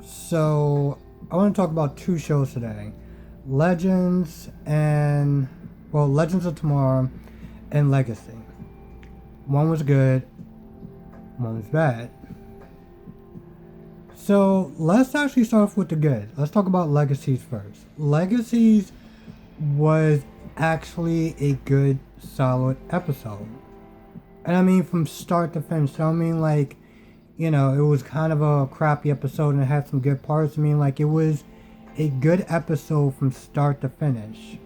So, I want to talk about two shows today. Legends and, Legends of Tomorrow and Legacy. One was good, one was bad. So, let's actually start off with the good. Let's talk about Legacies first. Legacies was actually a good, solid episode. And I mean from start to finish. So I mean it was kind of a crappy episode and it had some good parts. I mean it was a good episode from start to finish.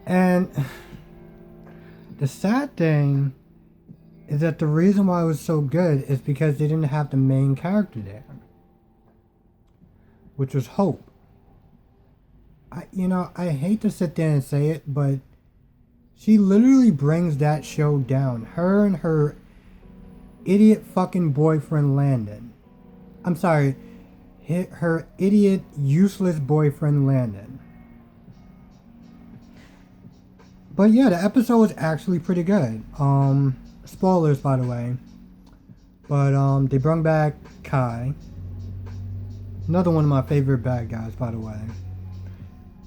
And the sad thing is that the reason why it was so good is because they didn't have the main character there, which was Hope. I hate to sit there and say it, but she literally brings that show down. Her and her idiot fucking boyfriend Landon. I'm sorry, her idiot, useless boyfriend Landon. But yeah, the episode was actually pretty good. Spoilers, by the way. But they brought back Kai. Another one of my favorite bad guys, by the way.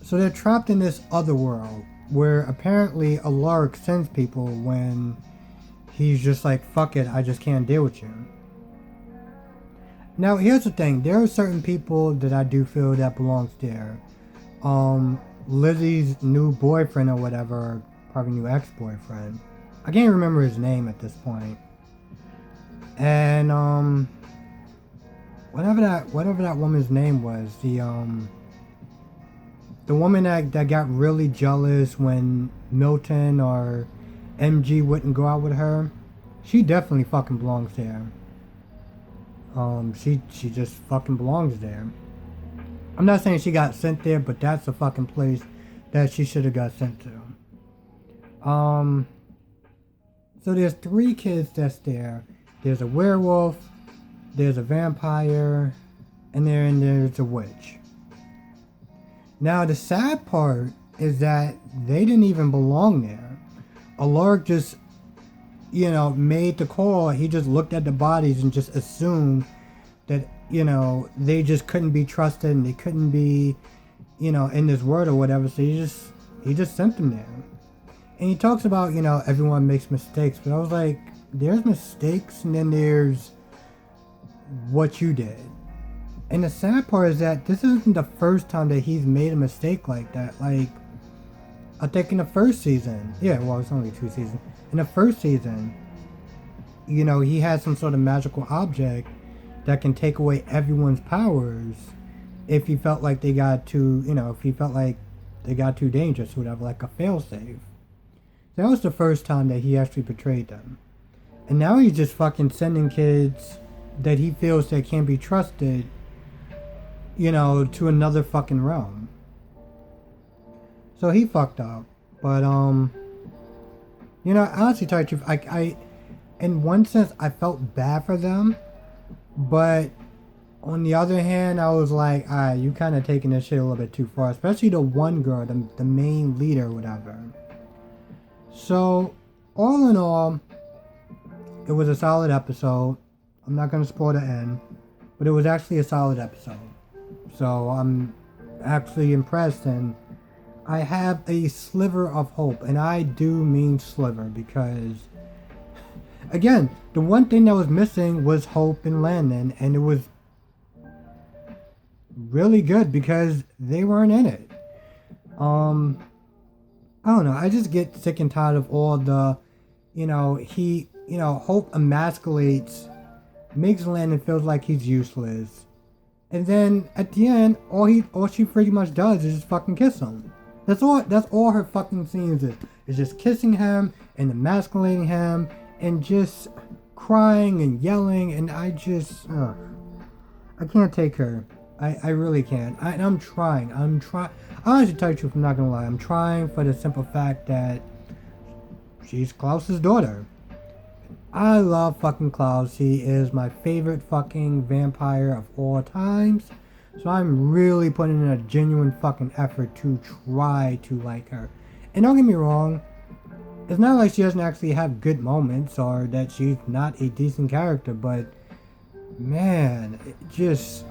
So they're trapped in this other world where apparently Alaric sends people when he's just like, fuck it, I just can't deal with you. Now, here's the thing. There are certain people that I do feel that belongs there. Lizzie's new boyfriend or whatever, or probably new ex-boyfriend. I can't remember his name at this point. And, whatever that woman's name was, the woman that got really jealous when Milton or MG wouldn't go out with her, she definitely fucking belongs there. She just fucking belongs there. I'm not saying she got sent there, but that's the fucking place that she should have got sent to. So there's 3 kids that's there. There's a werewolf, there's a vampire, and there's a witch. Now, the sad part is that they didn't even belong there. Alaric just, made the call. He just looked at the bodies and just assumed that, they just couldn't be trusted and they couldn't be, in this world or whatever. So he just sent them there. And he talks about, everyone makes mistakes. But I was like, there's mistakes and then there's what you did. And the sad part is that this isn't the first time that he's made a mistake like that. Like, I think in the first season, it's only 2 seasons. In the first season, he had some sort of magical object that can take away everyone's powers if he felt like they got too, if he felt like they got too dangerous or whatever, like a failsafe. That was the first time that he actually betrayed them. And now he's just fucking sending kids that he feels that can't be trusted, to another fucking realm. So he fucked up. But, honestly, tell you the truth, I, in one sense, I felt bad for them. But, on the other hand, I was like, alright, you kind of taking this shit a little bit too far. Especially the one girl, the main leader or whatever. So, all in all, it was a solid episode. I'm not going to spoil the end. But it was actually a solid episode. So I'm actually impressed, and I have a sliver of hope, and I do mean sliver because, again, the one thing that was missing was Hope and Landon, and it was really good because they weren't in it. I don't know, I just get sick and tired of all the, Hope emasculates, makes Landon feels like he's useless. And then at the end, all she pretty much does is just fucking kiss him. That's all her fucking scenes is. It's just kissing him and emasculating him and just crying and yelling, and I can't take her. I really can't. I'm trying. Honestly, tell you the truth, I'm not gonna lie. I'm trying for the simple fact that she's Klaus's daughter. I love fucking Klaus. He is my favorite fucking vampire of all times. So I'm really putting in a genuine fucking effort to try to like her. And don't get me wrong, it's not like she doesn't actually have good moments or that she's not a decent character, but man, it just,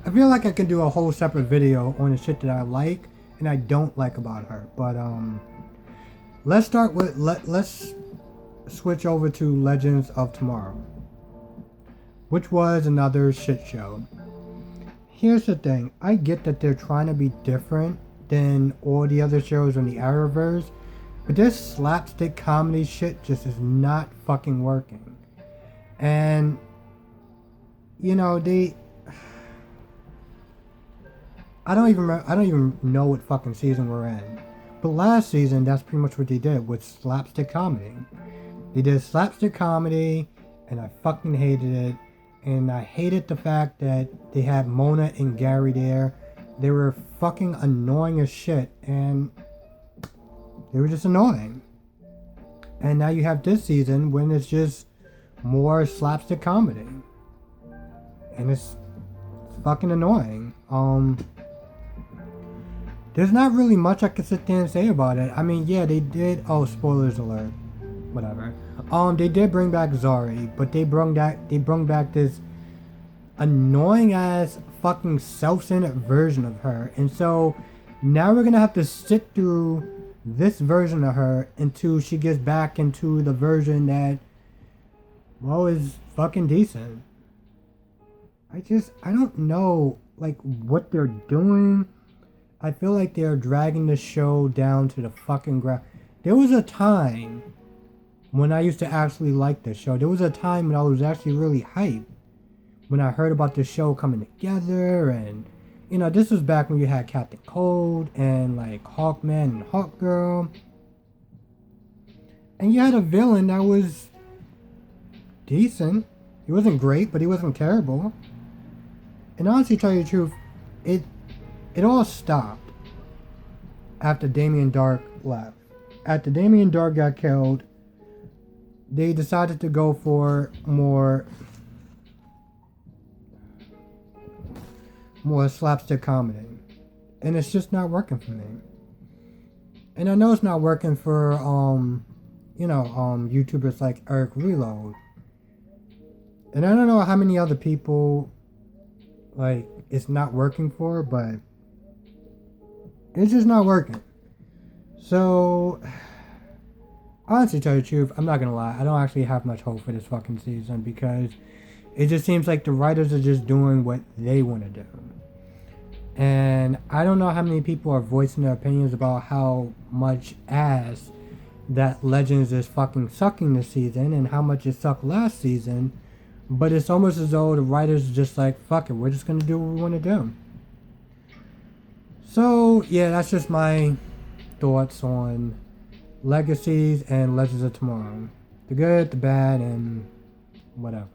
I feel like I can do a whole separate video on the shit that I like and I don't like about her. But let's start with let's switch over to Legends of Tomorrow, which was another shit show. Here's the thing, I get that they're trying to be different than all the other shows in the Arrowverse, but this slapstick comedy shit just is not fucking working. And you know, I don't even know what fucking season we're in. But last season, that's pretty much what they did with slapstick comedy. They did slapstick comedy, and I fucking hated it. And I hated the fact that they had Mona and Gary there. They were fucking annoying as shit, and they were just annoying. And now you have this season when it's just more slapstick comedy. And it's fucking annoying. There's not really much I can sit there and say about it. I mean, yeah, they did. Oh, spoilers alert. Whatever. They did bring back Zari, but they brung back this annoying ass fucking self-centered version of her, and so now we're gonna have to sit through this version of her until she gets back into the version that, well, is fucking decent. I don't know, like, what they're doing. I feel like they're dragging the show down to the fucking ground. There was a time when I used to actually like this show. There was a time when I was actually really hyped when I heard about the show coming together, and you know, this was back when you had Captain Cold and like Hawkman and Hawkgirl, and you had a villain that was decent. He wasn't great, but he wasn't terrible. And honestly, to tell you the truth, it all stopped after Damien Dark left. After Damien Dark got killed, they decided to go for more slapstick comedy, and it's just not working for me. And I know it's not working for YouTubers like Eric Reload, and I don't know how many other people like it's not working for, but it's just not working. So honestly, to tell you the truth, I'm not gonna lie, I don't actually have much hope for this fucking season, because it just seems like the writers are just doing what they want to do. And I don't know how many people are voicing their opinions about how much ass that Legends is fucking sucking this season and how much it sucked last season. But it's almost as though the writers are just like, fuck it, we're just going to do what we want to do. So, yeah, that's just my thoughts on Legacies and Legends of Tomorrow. The good, the bad, and whatever.